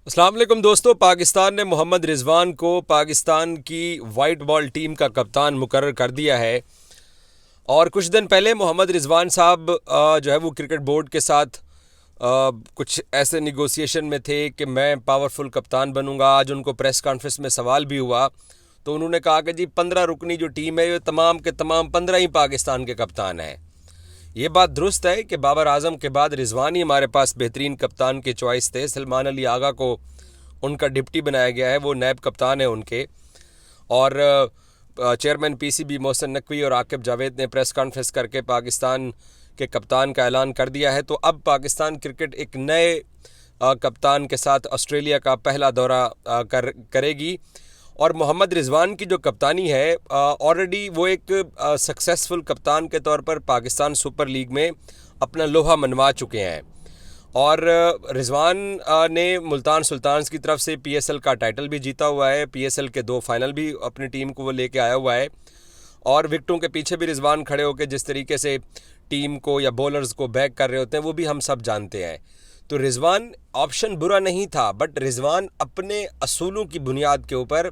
अस्सलाम वालेकुम दोस्तों। पाकिस्तान ने मोहम्मद रिजवान को पाकिस्तान की वाइट बॉल टीम का कप्तान मुकर्रर कर दिया है। और कुछ दिन पहले मोहम्मद रिजवान साहब जो है वो क्रिकेट बोर्ड के साथ कुछ ऐसे निगोसिएशन में थे कि मैं पावरफुल कप्तान बनूंगा। आज उनको प्रेस कॉन्फ्रेंस में सवाल भी हुआ तो उन्होंने कहा कि जी 15 रुकनी जो टीम है ये तमाम के तमाम 15 ही पाकिस्तान के कप्तान हैं। ये बात दुरुस्त है कि बाबर आजम के बाद रिजवान ही हमारे पास बेहतरीन कप्तान के चॉइस थे। सलमान अली आगा को उनका डिप्टी बनाया गया है, वो नायब कप्तान है उनके। और चेयरमैन पीसीबी मोहसिन नकवी और आकिब जावेद ने प्रेस कॉन्फ्रेंस करके पाकिस्तान के कप्तान का ऐलान कर दिया है। तो अब पाकिस्तान क्रिकेट एक नए कप्तान के साथ ऑस्ट्रेलिया का पहला दौरा करेगी। और मोहम्मद रिजवान की जो कप्तानी है, ऑलरेडी वो एक सक्सेसफुल कप्तान के तौर पर पाकिस्तान सुपर लीग में अपना लोहा मनवा चुके हैं। और रिजवान ने मुल्तान सुल्तान्स की तरफ से पीएसएल का टाइटल भी जीता हुआ है। पीएसएल के 2 फाइनल भी अपनी टीम को वो लेके आया हुआ है। और विकेटों के पीछे भी रिजवान खड़े होकर जिस तरीके से टीम को या बॉलर्स को बैक कर रहे होते हैं वो भी हम सब जानते हैं। तो रिजवान ऑप्शन बुरा नहीं था, बट रिजवान अपने असूलों की बुनियाद के ऊपर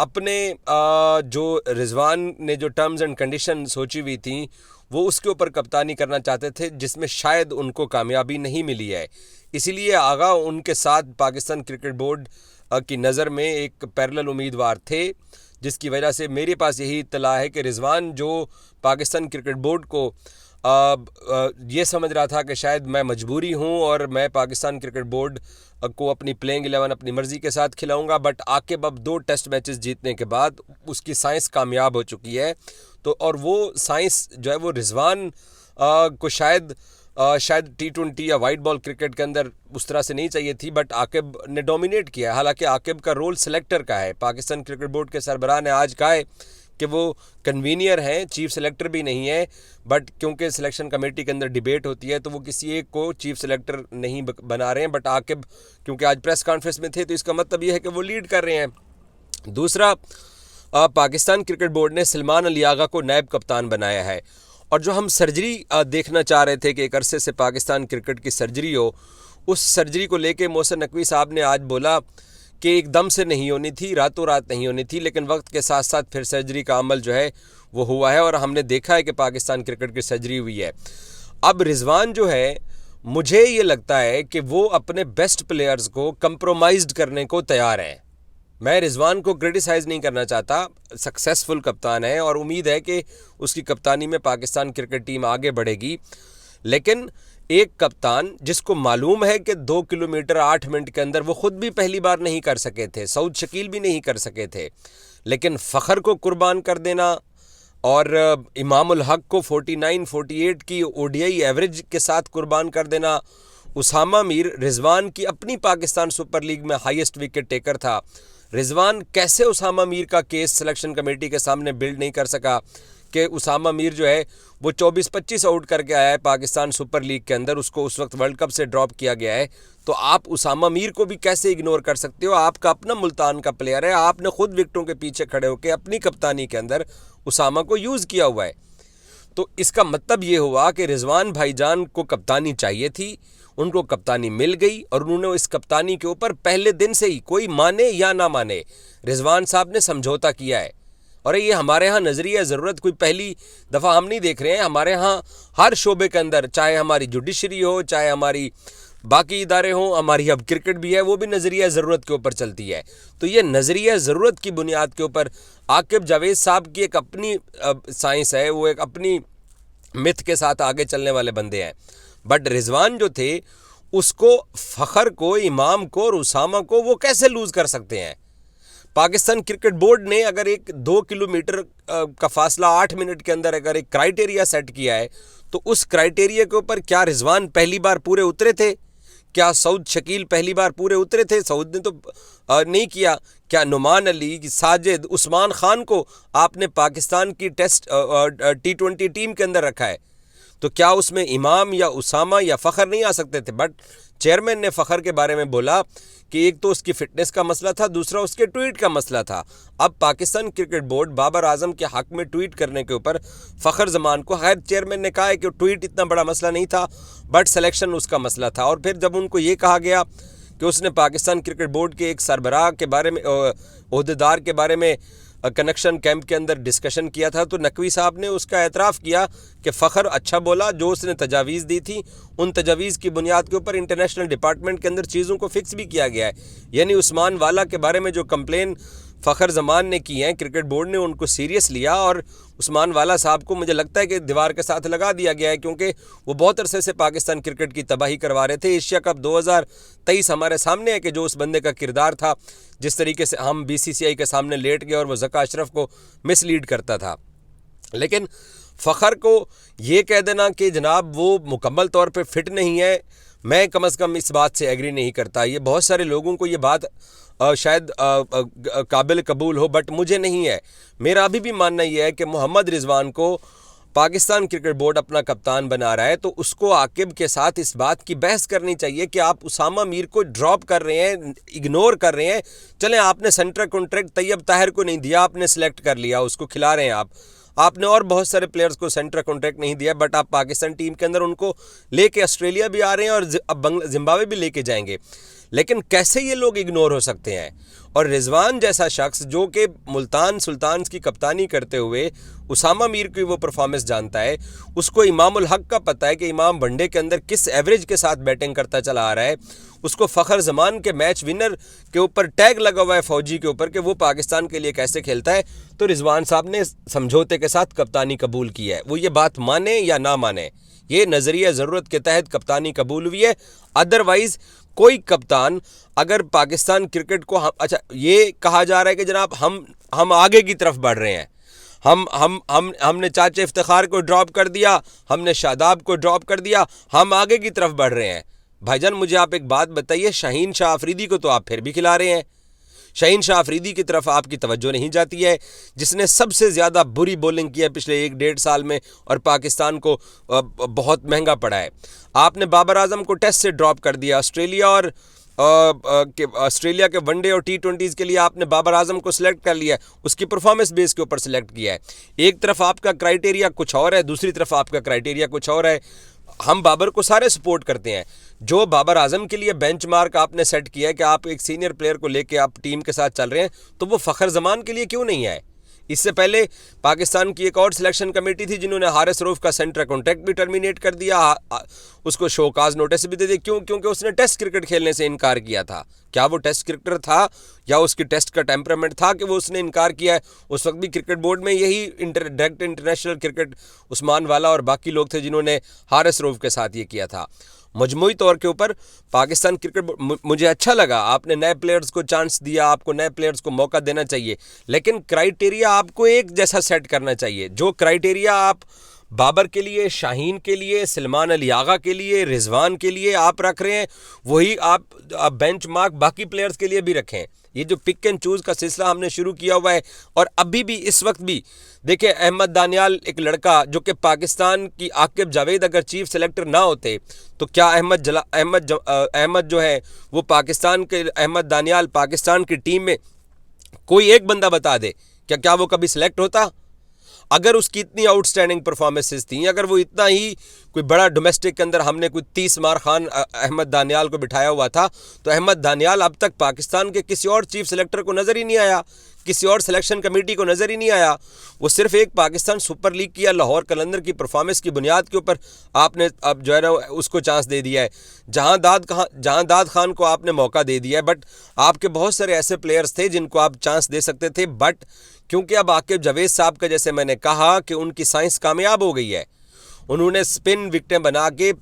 अपने जो रिजवान ने जो टर्म्स एंड कंडीशन सोची हुई थी वो उसके ऊपर कप्तानी करना चाहते थे, जिसमें शायद उनको कामयाबी नहीं मिली है। इसीलिए आगा उनके साथ पाकिस्तान क्रिकेट बोर्ड की नज़र में एक पैरेलल उम्मीदवार थे, जिसकी वजह से मेरे पास यही इत्तला है कि रिजवान जो पाकिस्तान क्रिकेट बोर्ड को ये समझ रहा था कि शायद मैं मजबूरी हूँ और मैं पाकिस्तान क्रिकेट बोर्ड को अपनी प्लेइंग 11 अपनी मर्ज़ी के साथ खिलाऊंगा, बट आकिब अब 2 टेस्ट मैचेस जीतने के बाद उसकी साइंस कामयाब हो चुकी है। तो और वो साइंस जो है वो रिजवान को शायद T20 या वाइट बॉल क्रिकेट के अंदर उस तरह से नहीं चाहिए थी, बट आकिब ने डोमिनेट किया है। हालांकि आकिब का रोल सिलेक्टर का है। पाकिस्तान क्रिकेट बोर्ड के सरबराह ने आज कहा है कि वो कन्वीनियर हैं, चीफ सेलेक्टर भी नहीं है, बट क्योंकि सिलेक्शन कमेटी के अंदर डिबेट होती है तो वो किसी एक को चीफ सेलेक्टर नहीं बना रहे हैं। बट आकिब क्योंकि आज प्रेस कॉन्फ्रेंस में थे तो इसका मतलब ये है कि वो लीड कर रहे हैं। दूसरा, पाकिस्तान क्रिकेट बोर्ड ने सलमान अली आगा को नायब कप्तान बनाया है। और जो हम सर्जरी देखना चाह रहे थे कि एक अरसे से पाकिस्तान क्रिकेट की सर्जरी हो, उस सर्जरी को लेके मोहसिन नकवी साहब ने आज बोला कि एकदम से नहीं होनी थी, रातों रात नहीं होनी थी, लेकिन वक्त के साथ साथ फिर सर्जरी का अमल जो है वो हुआ है और हमने देखा है कि पाकिस्तान क्रिकेट की सर्जरी हुई है। अब रिजवान जो है, मुझे ये लगता है कि वो अपने बेस्ट प्लेयर्स को कंप्रोमाइज़ करने को तैयार हैं। मैं रिजवान को क्रिटिसाइज़ नहीं करना चाहता, सक्सेसफुल कप्तान है और उम्मीद है कि उसकी कप्तानी में पाकिस्तान क्रिकेट टीम आगे बढ़ेगी। लेकिन एक कप्तान जिसको मालूम है कि 2 किलोमीटर 8 मिनट के अंदर वो खुद भी पहली बार नहीं कर सके थे, सऊद शकील भी नहीं कर सके थे, लेकिन फ़खर को कुर्बान कर देना और इमामुल हक को 49-48 की ओडीआई एवरेज के साथ कुर्बान कर देना, उसामा मीर रिजवान की अपनी पाकिस्तान सुपर लीग में हाईएस्ट विकेट टेकर था। रिजवान कैसे उसामा मीर का केस सिलेक्शन कमेटी के सामने बिल्ड नहीं कर सका कि उसामा मीर जो है वो 24-25 आउट करके आया है पाकिस्तान सुपर लीग के अंदर, उसको उस वक्त वर्ल्ड कप से ड्रॉप किया गया है। तो आप उसामा मीर को भी कैसे इग्नोर कर सकते हो? आपका अपना मुल्तान का प्लेयर है, आपने खुद विकेटों के पीछे खड़े होकर अपनी कप्तानी के अंदर उसामा को यूज़ किया हुआ है। तो इसका मतलब ये हुआ कि रिजवान भाईजान को कप्तानी चाहिए थी, उनको कप्तानी मिल गई और उन्होंने इस कप्तानी के ऊपर पहले दिन से ही, कोई माने या ना माने, रिजवान साहब ने समझौता किया है। और ये हमारे यहाँ नज़रिया ज़रूरत कोई पहली दफ़ा हम नहीं देख रहे हैं। हमारे यहाँ हर शोबे के अंदर, चाहे हमारी जुडिशरी हो, चाहे हमारी बाकी इदारे हों, हमारी अब क्रिकेट भी है, वो भी नज़रिया ज़रूरत के ऊपर चलती है। तो ये नज़रिया ज़रूरत की बुनियाद के ऊपर आकिब जावेद साहब की एक अपनी साइंस है, वो एक अपनी मिथ के साथ आगे चलने वाले बंदे हैं। बट रिजवान जो थे उसको, फ़खर को, इमाम को और उसामा को वो कैसे लूज़ कर सकते हैं? पाकिस्तान क्रिकेट बोर्ड ने अगर एक 2 किलोमीटर का फासला 8 मिनट के अंदर अगर एक क्राइटेरिया सेट किया है तो उस क्राइटेरिया के ऊपर क्या रिजवान पहली बार पूरे उतरे थे? क्या सऊद शकील पहली बार पूरे उतरे थे? सऊद ने तो नहीं किया। क्या नुमान अली, साजिद, उस्मान खान को आपने पाकिस्तान की टेस्ट T20 टीम के अंदर रखा है? तो क्या उसमें इमाम या उसामा या फ़खर नहीं आ सकते थे? बट चेयरमैन ने फ़खर के बारे में बोला कि एक तो उसकी फ़िटनेस का मसला था, दूसरा उसके ट्वीट का मसला था। अब पाकिस्तान क्रिकेट बोर्ड बाबर आजम के हक़ में ट्वीट करने के ऊपर फ़खर जमान को, खैर चेयरमैन ने कहा है कि ट्वीट इतना बड़ा मसला नहीं था, बट सिलेक्शन उसका मसला था। और फिर जब उनको ये कहा गया कि उसने पाकिस्तान क्रिकेट बोर्ड के एक सरबराह के बारे में, ओहदेदार के बारे में कनेक्शन कैंप के अंदर डिस्कशन किया था, तो नकवी साहब ने उसका एतराफ़ किया कि फ़खर अच्छा बोला, जो उसने तजावीज़ दी थी उन तजावीज़ की बुनियाद के ऊपर इंटरनेशनल डिपार्टमेंट के अंदर चीज़ों को फ़िक्स भी किया गया है। यानी उस्मान वाला के बारे में जो कंप्लेन फ़खर जमान ने की हैं, क्रिकेट बोर्ड ने उनको सीरियस लिया और उस्मान वाला साहब को मुझे लगता है कि दीवार के साथ लगा दिया गया है, क्योंकि वो बहुत अरसे से पाकिस्तान क्रिकेट की तबाही करवा रहे थे। एशिया कप 2023 हमारे सामने है कि जो उस बंदे का किरदार था, जिस तरीके से हम BCCI के सामने लेट गए और वो ज़का अशरफ को मिसलीड करता था। लेकिन फ़खर को ये कह देना कि जनाब वो मुकम्मल तौर पे फिट नहीं है, मैं कम अज़ कम इस बात से एग्री नहीं करता। ये बहुत सारे लोगों को ये बात शायद काबिल कबूल हो, बट मुझे नहीं है। मेरा अभी भी मानना ये है कि मोहम्मद रिजवान को पाकिस्तान क्रिकेट बोर्ड अपना कप्तान बना रहा है, तो उसको आकिब के साथ इस बात की बहस करनी चाहिए कि आप उसामा मीर को ड्रॉप कर रहे हैं, इग्नोर कर रहे हैं। चलें, आपने सेंट्रल कॉन्ट्रैक्ट तैयब ताहिर को नहीं दिया, आपने सेलेक्ट कर लिया, उसको खिला रहे हैं आपने और बहुत सारे प्लेयर्स को सेंट्रल कॉन्ट्रैक्ट नहीं दिया, बट आप पाकिस्तान टीम के अंदर उनको लेके ऑस्ट्रेलिया भी आ रहे हैं और अब जिम्बाब्वे भी लेके जाएंगे। लेकिन कैसे ये लोग इग्नोर हो सकते हैं? और रिजवान जैसा शख्स जो कि मुल्तान सुल्तान्स की कप्तानी करते हुए उसामा मीर की वो परफॉर्मेंस जानता है, उसको इमाम उल हक का पता है कि इमाम वनडे के अंदर किस एवरेज के साथ बैटिंग करता चला आ रहा है, उसको फ़खर जमान के मैच विनर के ऊपर टैग लगा हुआ है फौजी के ऊपर कि वो पाकिस्तान के लिए कैसे खेलता है। तो रिजवान साहब ने समझौते के साथ कप्तानी कबूल की है। वो ये बात माने या ना माने, ये नज़रिया ज़रूरत के तहत कप्तानी कबूल हुई है। अदरवाइज़ कोई कप्तान अगर पाकिस्तान क्रिकेट को अच्छा ये कहा जा रहा है कि जनाब हम आगे की तरफ बढ़ रहे हैं, हमने चाचा इफ्तिखार को ड्रॉप कर दिया, हमने शादाब को ड्रॉप कर दिया, हम आगे की तरफ बढ़ रहे हैं। भाईजान मुझे आप एक बात बताइए, शाहीन शाह अफरीदी को तो आप फिर भी खिला रहे हैं। शाहीन शाह अफरीदी की तरफ आपकी तवज्जो नहीं जाती है, जिसने सबसे ज़्यादा बुरी बॉलिंग की है पिछले 1-1.5 साल में और पाकिस्तान को बहुत महंगा पड़ा है। आपने बाबर आजम को टेस्ट से ड्रॉप कर दिया। ऑस्ट्रेलिया के वनडे और T20s के लिए आपने बाबर आजम को सिलेक्ट कर लिया, उसकी परफॉर्मेंस बेस के ऊपर सिलेक्ट किया है। एक तरफ आपका क्राइटेरिया कुछ और है, दूसरी तरफ आपका क्राइटेरिया कुछ और है। हम बाबर को सारे सपोर्ट करते हैं। जो बाबर आजम के लिए बेंचमार्क आपने सेट किया है कि आप एक सीनियर प्लेयर को लेके आप टीम के साथ चल रहे हैं, तो वो फ़खर जमान के लिए क्यों नहीं है? इससे पहले पाकिस्तान की एक और सिलेक्शन कमेटी थी जिन्होंने हारिस रऊफ का सेंट्रल कॉन्ट्रैक्ट भी टर्मिनेट कर दिया, उसको शोकाज नोटिस भी दे दिया। क्यों? क्योंकि उसने टेस्ट क्रिकेट खेलने से इनकार किया था। क्या वो टेस्ट क्रिकेटर था या उसकी टेस्ट का टेम्परामेंट था कि वो उसने इनकार किया है? उस वक्त भी क्रिकेट बोर्ड में यही डायरेक्ट इंटरनेशनल क्रिकेट उस्मान वाला और बाकी लोग थे जिन्होंने हारिस रऊफ के साथ ये किया था। मजमूई तौर के ऊपर पाकिस्तान क्रिकेट, मुझे अच्छा लगा आपने नए प्लेयर्स को चांस दिया, आपको नए प्लेयर्स को मौका देना चाहिए, लेकिन क्राइटेरिया आपको एक जैसा सेट करना चाहिए। जो क्राइटेरिया आप बाबर के लिए, शाहीन के लिए, सलमान अली आगा के लिए, रिजवान के लिए आप रख रहे हैं, वही आप बेंचमार्क बाकी प्लेयर्स के लिए भी रखें। ये जो पिक एंड चूज़ का सिलसिला हमने शुरू किया हुआ है, और अभी भी इस वक्त भी देखिए, अहमद दानियाल एक लड़का जो कि पाकिस्तान की, आकिब जावेद अगर चीफ सेलेक्टर ना होते तो क्या अहमद जो है वो पाकिस्तान के, अहमद दानियाल पाकिस्तान की टीम में कोई एक बंदा बता दे क्या वो कभी सिलेक्ट होता? अगर उसकी इतनी आउटस्टैंडिंग परफॉर्मेंसेस थी, अगर वो इतना ही कोई बड़ा डोमेस्टिक के अंदर हमने कोई 30 मार खान अहमद दानियाल को बिठाया हुआ था, तो अहमद दानियाल अब तक पाकिस्तान के किसी और चीफ सेलेक्टर को नज़र ही नहीं आया, किसी और सिलेक्शन कमेटी को नज़र ही नहीं आया। वो सिर्फ एक पाकिस्तान सुपर लीग की या लाहौर कलंदर की परफॉर्मेंस की बुनियाद के ऊपर आपने अब जो है ना उसको चांस दे दिया है। जहां दाद खान को आपने मौका दे दिया है, बट आपके बहुत सारे ऐसे प्लेयर्स थे जिनको आप चांस दे सकते थे, बट क्योंकि अब आकिब जावेद साहब का, जैसे मैंने कहा कि उनकी साइंस कामयाब हो गई है, उन्होंने स्पिन विकेटें बना के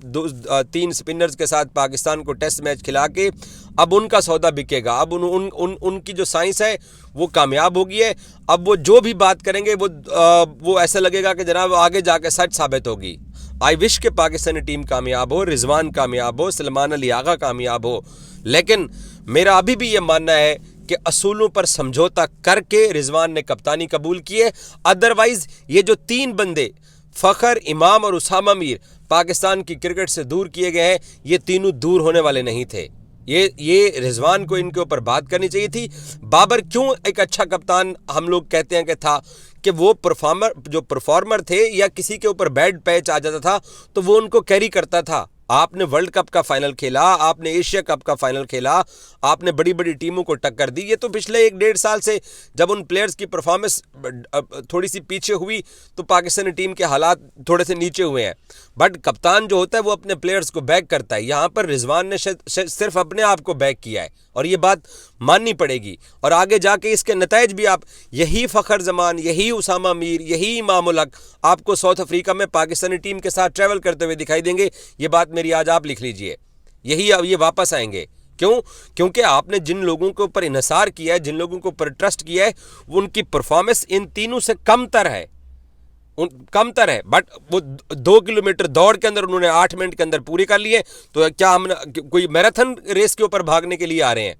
3 स्पिनर्स के साथ पाकिस्तान को टेस्ट मैच खिला के अब उनका सौदा बिकेगा। अब उनकी जो साइंस है वो कामयाब हो गई है। अब वो जो भी बात करेंगे वो ऐसा लगेगा कि जनाब आगे जाके सच साबित होगी। आई विश के पाकिस्तानी टीम कामयाब हो, रिजवान कामयाब हो, सलमान अली आगा कामयाब हो, लेकिन मेरा अभी भी ये मानना है कि असूलों पर समझौता करके रिजवान ने कप्तानी कबूल की है। अदरवाइज ये जो 3 बंदे फ़खर, इमाम और उसामा मीर पाकिस्तान की क्रिकेट से दूर किए गए हैं, ये तीनों दूर होने वाले नहीं थे। ये रिजवान को इनके ऊपर बात करनी चाहिए थी। बाबर क्यों एक अच्छा कप्तान हम लोग कहते हैं कि था, कि वो परफॉर्मर थे या किसी के ऊपर बैड पैच आ जाता था तो वो उनको कैरी करता था, आपने वर्ल्ड कप का फाइनल खेला, आपने एशिया कप का फाइनल खेला, आपने बड़ी बड़ी टीमों को टक्कर दी। ये तो पिछले 1-1.5 साल से जब उन प्लेयर्स की परफॉर्मेंस थोड़ी सी पीछे हुई तो पाकिस्तानी टीम के हालात थोड़े से नीचे हुए हैं। बट कप्तान जो होता है वो अपने प्लेयर्स को बैक करता है। यहाँ पर रिजवान ने सिर्फ अपने आप को बैक किया है और ये बात माननी पड़ेगी। और आगे जाके इसके नताइज भी आप, यही फ़खर जमान, यही उसामा मीर, यही इमाम उल हक आपको साउथ अफ्रीका में पाकिस्तानी टीम के साथ ट्रैवल करते हुए दिखाई देंगे। ये बात मेरी आज आप लिख लीजिए, यही अब ये वापस आएंगे। क्यों? क्योंकि आपने जिन लोगों के ऊपर इन्हिसार किया है, जिन लोगों के ऊपर ट्रस्ट किया है, उनकी परफॉर्मेंस इन तीनों से कमतर है, कमतर है। बट वो 2 किलोमीटर दौड़ के अंदर उन्होंने 8 मिनट के अंदर पूरी कर लिए। तो क्या हम कोई मैराथन रेस के ऊपर भागने के लिए आ रहे हैं?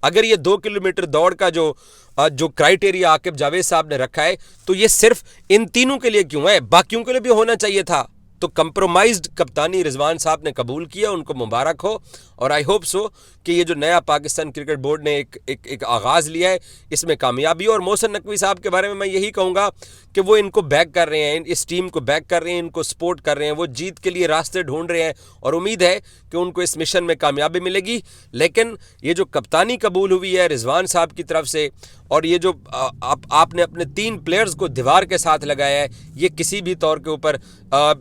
अगर ये 2 किलोमीटर दौड़ का जो क्राइटेरिया आकिब जावेद साहब ने रखा है, तो ये सिर्फ इन तीनों के लिए क्यों है? बाकियों के लिए भी होना चाहिए था। तो कंप्रोमाइज्ड कप्तानी रिजवान साहब ने कबूल किया, उनको मुबारक हो। और आई होप सो कि ये जो नया पाकिस्तान क्रिकेट बोर्ड ने एक आगाज़ लिया है, इसमें कामयाबी। और मोहसिन नकवी साहब के बारे में मैं यही कहूँगा कि वो इनको बैक कर रहे हैं, इस टीम को बैक कर रहे हैं, इनको सपोर्ट कर रहे हैं, वो जीत के लिए रास्ते ढूंढ रहे हैं और उम्मीद है कि उनको इस मिशन में कामयाबी मिलेगी। लेकिन ये जो कप्तानी कबूल हुई है रिजवान साहब की तरफ से, और ये जो आपने अपने 3 प्लेयर्स को दीवार के साथ लगाया है, ये किसी भी तौर के ऊपर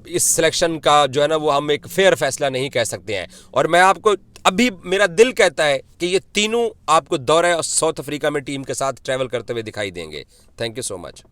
इस सिलेक्शन का जो है ना वो हम एक फेयर फैसला नहीं कह सकते हैं। और मैं आपको अभी, मेरा दिल कहता है कि ये तीनों आपको दौरे साउथ अफ्रीका में टीम के साथ ट्रैवल करते हुए दिखाई देंगे। Thank you so much.